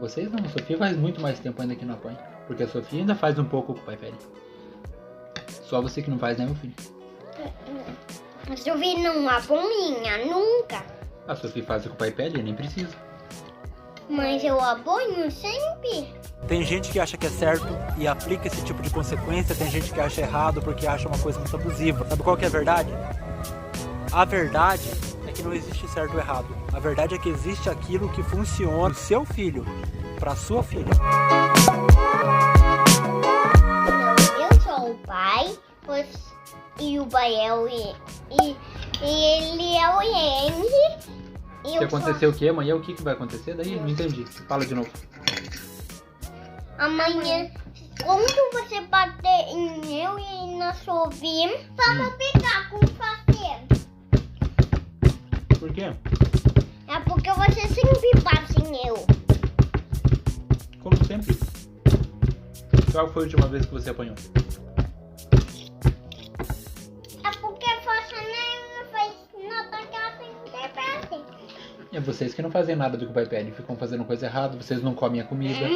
Vocês não, a Sofia faz muito mais tempo ainda que não apanha. Porque a Sofia ainda faz um pouco o que o pai pede. Só você que não faz, né, meu filho? A Sofia não apanha nunca. A Sofia faz o que o pai pede, nem precisa. Mas eu apanho sempre. Tem gente que acha que é certo e aplica esse tipo de consequência, tem gente que acha errado porque acha uma coisa muito abusiva. Sabe qual que é a verdade? A verdade é que não existe certo ou errado. A verdade é que existe aquilo que funciona pro seu filho, pra sua filha. Eu sou o pai, e o pai é o e ele é o Henry. Se acontecer o que amanhã, o que vai acontecer? Daí não entendi. Fala de novo. Amanhã, quando você bater em eu e na Sofia, só vou pegar como fazer. Por quê? É porque você sempre bate em eu. Como sempre. Qual foi a última vez que você apanhou? É porque você não faz nada que ela sempre pede. É vocês que não fazem nada do que o pai pede. Ficam fazendo coisa errada, vocês não comem a comida.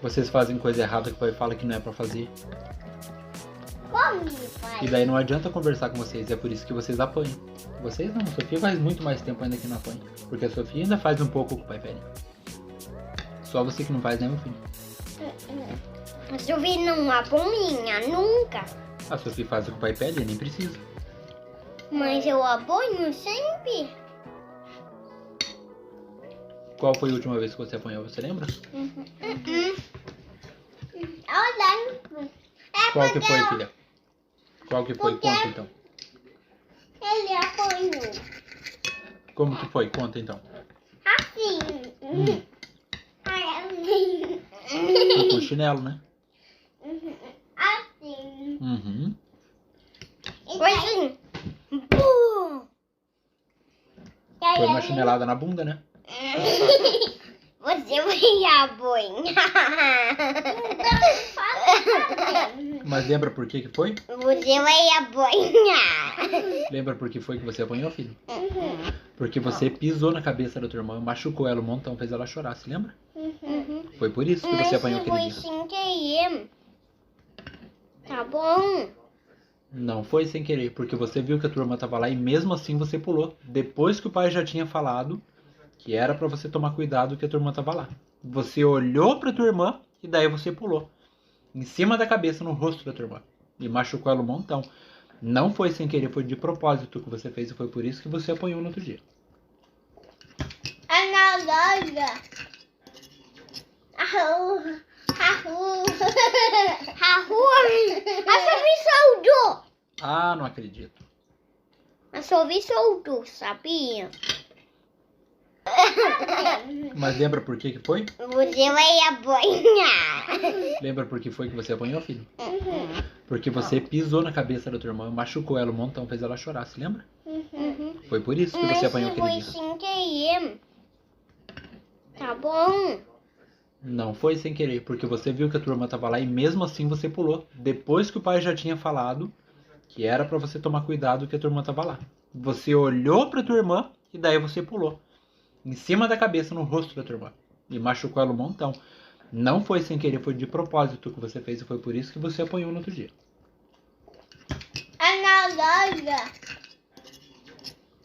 Vocês fazem coisa errada que o pai fala que não é pra fazer. Come, pai. E daí não adianta conversar com vocês, é por isso que vocês apanham. Vocês não, a Sofia faz muito mais tempo ainda que não apanha. Porque a Sofia ainda faz um pouco o que o pai pede. Só você que não faz, né, meu filho? A Sofia não apanha nunca. A Sofia faz o que o pai pede, nem precisa. Mas eu apanho sempre. Qual foi a última vez que você apanhou, você lembra? Olha, Qual que foi, filha? Qual que foi? Porque- Conta então. ele apanhou Como que foi? Conta então. assim. Assim. Foi com chinelo, né? Assim. Uhum. Foi assim. Pum. Foi uma chinelada na bunda, né? Você vai apanhar. Mas lembra por que que foi? Você vai apanhar. Lembra por que foi que você apanhou, filho? Porque você pisou na cabeça da tua irmã, machucou ela um montão, fez ela chorar, se lembra? Foi por isso que você apanhou aquele foi dia. sem querer. Tá bom? Não foi sem querer, porque você viu que a tua irmã tava lá e mesmo assim você pulou. Depois que o pai já tinha falado que era pra você tomar cuidado que a tua irmã tava lá. Você olhou pra tua irmã e daí você pulou. Em cima da cabeça, no rosto da tua irmã. E machucou ela um montão. Não foi sem querer, foi de propósito que você fez e foi por isso que você apanhou no outro dia. É na loja. A rua. A Sofia soltou. Ah, não acredito. A Sofia soltou, sabia? Mas lembra por que que foi? Você vai apanhar. Lembra por que foi que você apanhou, filho? Porque você pisou na cabeça da tua irmã, machucou ela um montão, fez ela chorar, se lembra? Foi por isso que você apanhou aquele foi dia. sem querer. Tá bom? Não foi sem querer, porque você viu que a tua irmã tava lá e mesmo assim você pulou. Depois que o pai já tinha falado que era pra você tomar cuidado que a tua irmã tava lá. Você olhou pra tua irmã e daí você pulou. Em cima da cabeça, no rosto da tua irmã. E machucou ela um montão. Não foi sem querer, foi de propósito que você fez e foi por isso que você apanhou no outro dia. É na loja.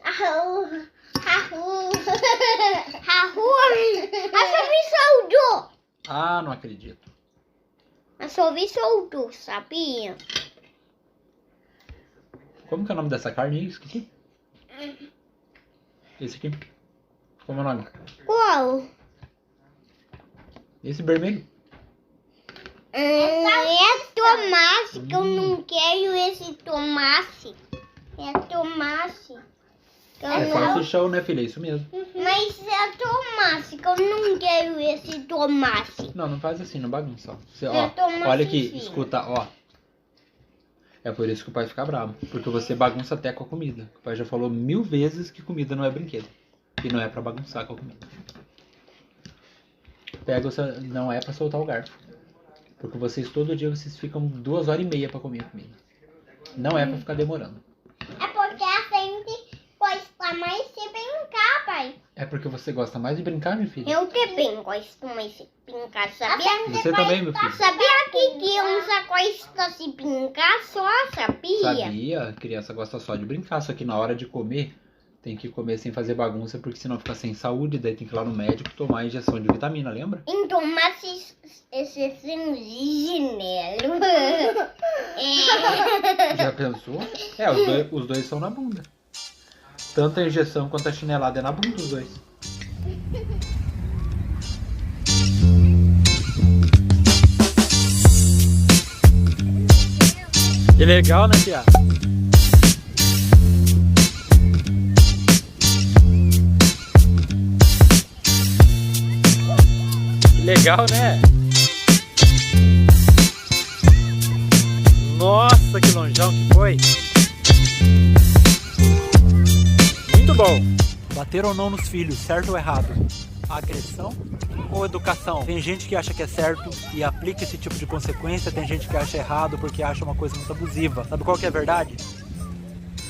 A rua. A Sofia soltou. Ah, não acredito. A Sofia soltou, sabia? Como que é o nome dessa carne aí? Esqueci. Esse aqui. Como é o nome? Qual? Esse vermelho. É tomate, que eu não quero esse tomate. É tomate. Que eu É não- salsichão, né, filha? É isso mesmo. Mas é tomate, que eu não quero esse tomate. Não, não faz assim, não bagunça. Ó. Você, ó, É tomate olha aqui, sim. escuta, ó. É por isso que o pai fica bravo. Porque você bagunça até com a comida. O pai já falou 1000 vezes que comida não é brinquedo. E não é pra bagunçar com a comida. Pega, não é pra soltar o garfo. Porque vocês, todo dia, vocês ficam 2h30 pra comer a comida. Não é pra ficar demorando. É porque a gente pode estar mais se brincar, pai. É porque você gosta mais de brincar, minha filha? Eu também gosto mais de brincar, sabia? Você também, meu filho? Sabia que criança gosta de brincar só, sabia? Sabia? A criança gosta só de brincar, só que na hora de comer, tem que comer sem fazer bagunça, porque senão fica sem saúde, daí tem que ir lá no médico tomar injeção de vitamina, lembra? Então, mas esse chinelo. Já pensou? Os dois são na bunda. Tanto a injeção quanto a chinelada é na bunda, os dois. Que legal, né, tia? Que legal, né? Nossa, que lonjão que foi! Muito bom! Bater ou não nos filhos, certo ou errado? Agressão ou educação? Tem gente que acha que é certo e aplica esse tipo de consequência, tem gente que acha errado porque acha uma coisa muito abusiva. Sabe qual que é a verdade?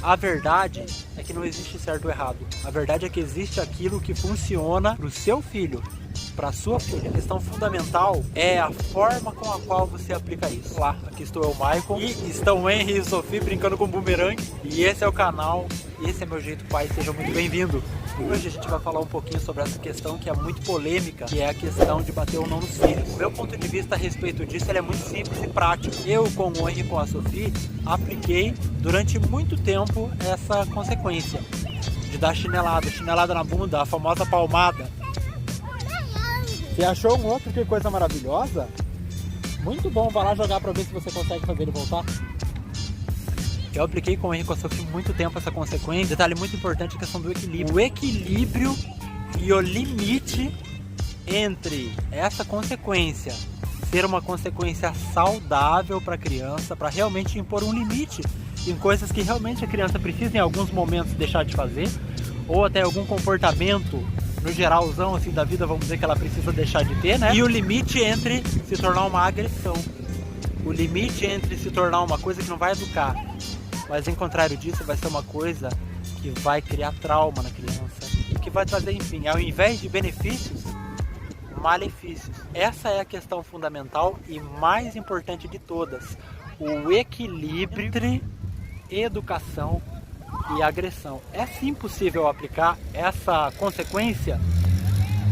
A verdade é que não existe certo ou errado. A verdade é que existe aquilo que funciona pro seu filho, pra sua filha. A questão fundamental é a forma com a qual você aplica isso. Olá, aqui estou eu, Michael, e estão o Henry e Sophie brincando com bumerangue. E esse é o canal, esse é meu jeito pai, seja muito bem-vindo. Hoje a gente vai falar um pouquinho sobre essa questão que é muito polêmica, que é a questão de bater ou não nos filhos. O meu ponto de vista a respeito disso é muito simples e prático. Eu, com o Henry e com a Sophie, apliquei durante muito tempo essa consequência de dar chinelada na bunda, a famosa palmada. Você achou um outro? Que coisa maravilhosa? Muito bom, vai lá jogar pra ver se você consegue fazer ele voltar. Eu apliquei com o Henry e com a Sophie muito tempo essa consequência. Detalhe muito importante, a questão do equilíbrio. O equilíbrio e o limite entre essa consequência ser uma consequência saudável para a criança, para realmente impor um limite em coisas que realmente a criança precisa em alguns momentos deixar de fazer, ou até algum comportamento no geralzão assim da vida, vamos dizer, que ela precisa deixar de ter, né? E o limite entre se tornar uma agressão, o limite entre se tornar uma coisa que não vai educar, mas em contrário disso vai ser uma coisa que vai criar trauma na criança, que vai trazer, enfim, ao invés de benefícios, malefícios. Essa é a questão fundamental e mais importante de todas, o equilíbrio entre educação e agressão. É sim possível aplicar essa consequência,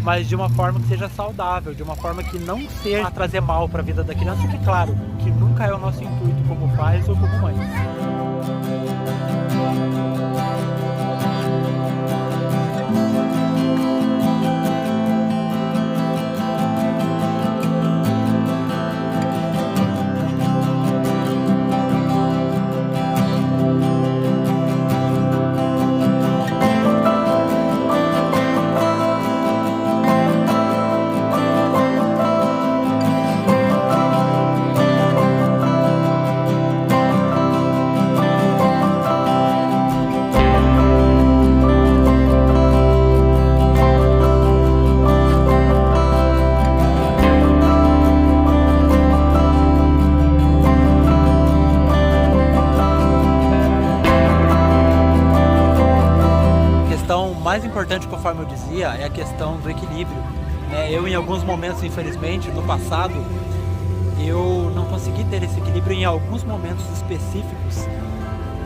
mas de uma forma que seja saudável, de uma forma que não seja trazer mal para a vida da criança, que claro, que nunca é o nosso intuito como pais ou como mães. Mais importante, conforme eu dizia, é a questão do equilíbrio. Eu, em alguns momentos, infelizmente, no passado, eu não consegui ter esse equilíbrio. Em alguns momentos específicos,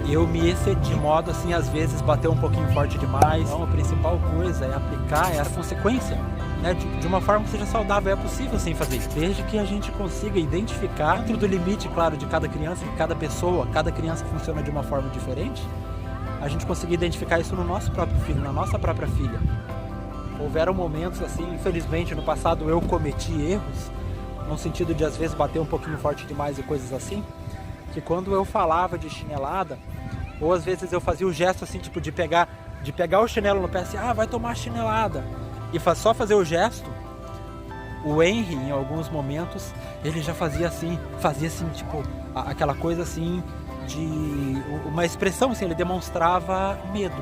eu me excedi, de modo assim, às vezes, bater um pouquinho forte demais. Então, a principal coisa é aplicar essa consequência, né, de uma forma que seja saudável. É possível sim fazer isso, desde que a gente consiga identificar, dentro do limite, claro, de cada criança, de cada pessoa. Cada criança funciona de uma forma diferente. A gente conseguir identificar isso no nosso próprio filho, na nossa própria filha. Houveram momentos assim, infelizmente no passado eu cometi erros, no sentido de às vezes bater um pouquinho forte demais e coisas assim, que quando eu falava de chinelada, ou às vezes eu fazia o gesto assim, tipo de pegar o chinelo no pé assim, vai tomar chinelada, e só fazer o gesto, o Henry em alguns momentos, ele já fazia assim, tipo, aquela coisa assim, de uma expressão assim, ele demonstrava medo.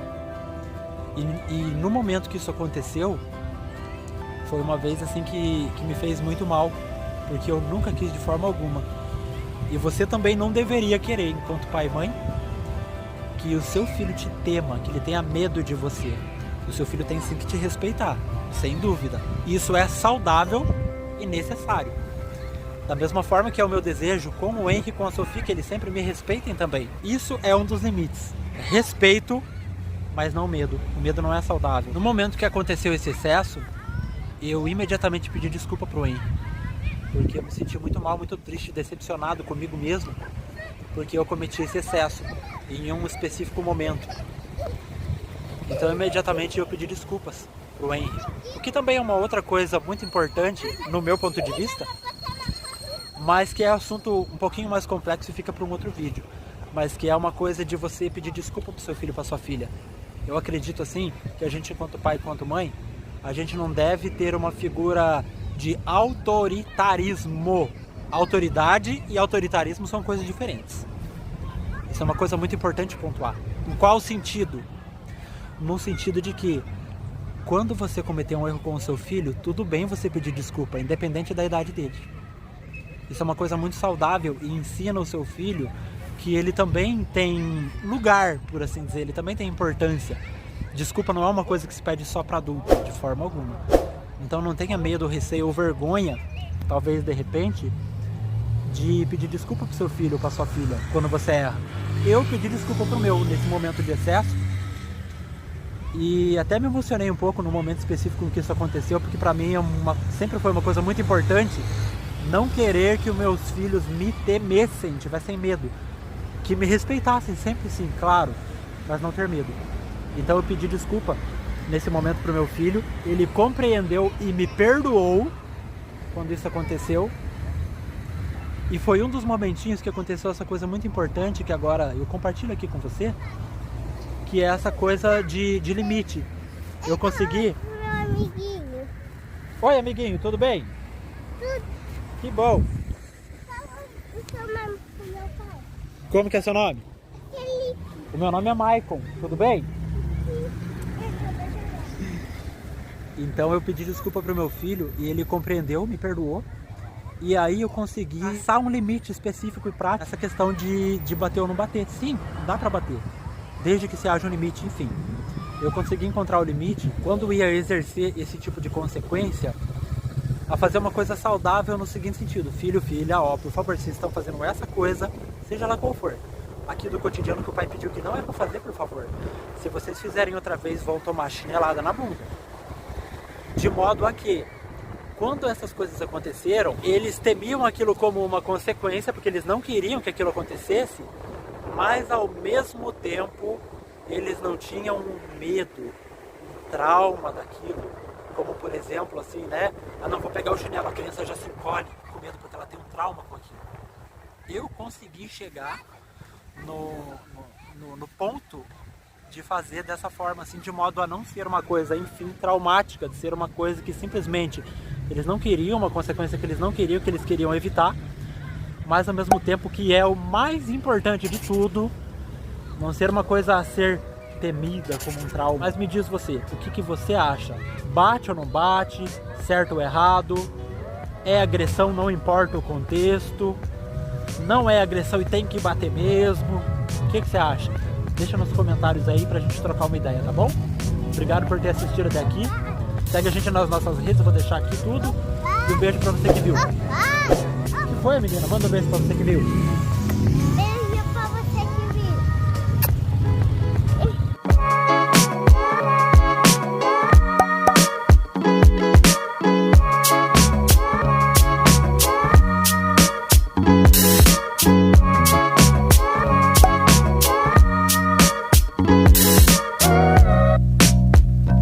E no momento que isso aconteceu, foi uma vez assim que me fez muito mal, porque eu nunca quis de forma alguma. E você também não deveria querer, enquanto pai e mãe, que o seu filho te tema, que ele tenha medo de você. O seu filho tem sim que te respeitar, sem dúvida. Isso é saudável e necessário. Da mesma forma que é o meu desejo com o Henry e com a Sophie, que eles sempre me respeitem também. Isso é um dos limites. Respeito, mas não medo. O medo não é saudável. No momento que aconteceu esse excesso, eu imediatamente pedi desculpa pro Henry. Porque eu me senti muito mal, muito triste, decepcionado comigo mesmo. Porque eu cometi esse excesso em um específico momento. Então imediatamente eu pedi desculpas pro Henry. O que também é uma outra coisa muito importante, no meu ponto de vista, mas que é assunto um pouquinho mais complexo e fica para um outro vídeo. Mas que é uma coisa de você pedir desculpa pro seu filho, pra sua filha. Eu acredito assim, que a gente enquanto pai e enquanto mãe, a gente não deve ter uma figura de autoritarismo. Autoridade e autoritarismo são coisas diferentes. Isso é uma coisa muito importante pontuar. Em qual sentido? No sentido de que quando você cometer um erro com o seu filho, tudo bem você pedir desculpa, independente da idade dele. Isso é uma coisa muito saudável e ensina o seu filho que ele também tem lugar, por assim dizer, ele também tem importância. Desculpa não é uma coisa que se pede só para adulto, de forma alguma. Então não tenha medo, receio ou vergonha, talvez de repente, de pedir desculpa pro seu filho ou pra sua filha quando você erra. Eu pedi desculpa pro meu nesse momento de excesso e até me emocionei um pouco no momento específico em que isso aconteceu, porque pra mim sempre foi uma coisa muito importante não querer que os meus filhos me temessem, tivessem medo, que me respeitassem sempre sim, claro, mas não ter medo. Então eu pedi desculpa nesse momento pro meu filho, ele compreendeu e me perdoou quando isso aconteceu. E foi um dos momentinhos que aconteceu essa coisa muito importante que agora eu compartilho aqui com você, que é essa coisa de limite. Eu consegui... Meu amiguinho. Oi, amiguinho, tudo bem? Tudo. Que bom. O seu nome pro meu pai? Como que é seu nome? Felipe. O meu nome é Maicon, tudo bem? Então eu pedi desculpa pro meu filho e ele compreendeu, me perdoou. E aí eu consegui passar um limite específico e prático nessa questão de bater ou não bater. Sim, dá pra bater, desde que se haja um limite, enfim. Eu consegui encontrar o limite quando ia exercer esse tipo de consequência, a fazer uma coisa saudável no seguinte sentido: filho, filha, ó, por favor, vocês estão fazendo essa coisa, seja lá qual for, aqui do cotidiano que o pai pediu que não é pra fazer, por favor. Se vocês fizerem outra vez, vão tomar chinelada na bunda. De modo a que, quando essas coisas aconteceram, eles temiam aquilo como uma consequência, porque eles não queriam que aquilo acontecesse, mas ao mesmo tempo eles não tinham um medo, um trauma daquilo, como por exemplo assim, né? Ah, não, vou pegar o chinelo, a criança já se encolhe com medo porque ela tem um trauma com aquilo. Eu consegui chegar no ponto de fazer dessa forma, assim, de modo a não ser uma coisa, enfim, traumática, de ser uma coisa que simplesmente eles não queriam, uma consequência que eles não queriam, que eles queriam evitar, mas ao mesmo tempo que é o mais importante de tudo, não ser uma coisa a ser temida como um trauma. Mas me diz você, o que você acha? Bate ou não bate? Certo ou errado? É agressão, não importa o contexto? Não é agressão e tem que bater mesmo? O que você acha? Deixa nos comentários aí pra gente trocar uma ideia, tá bom? Obrigado por ter assistido até aqui. Segue a gente nas nossas redes, eu vou deixar aqui tudo. E um beijo pra você que viu. O que foi, menina? Manda um beijo pra você que viu.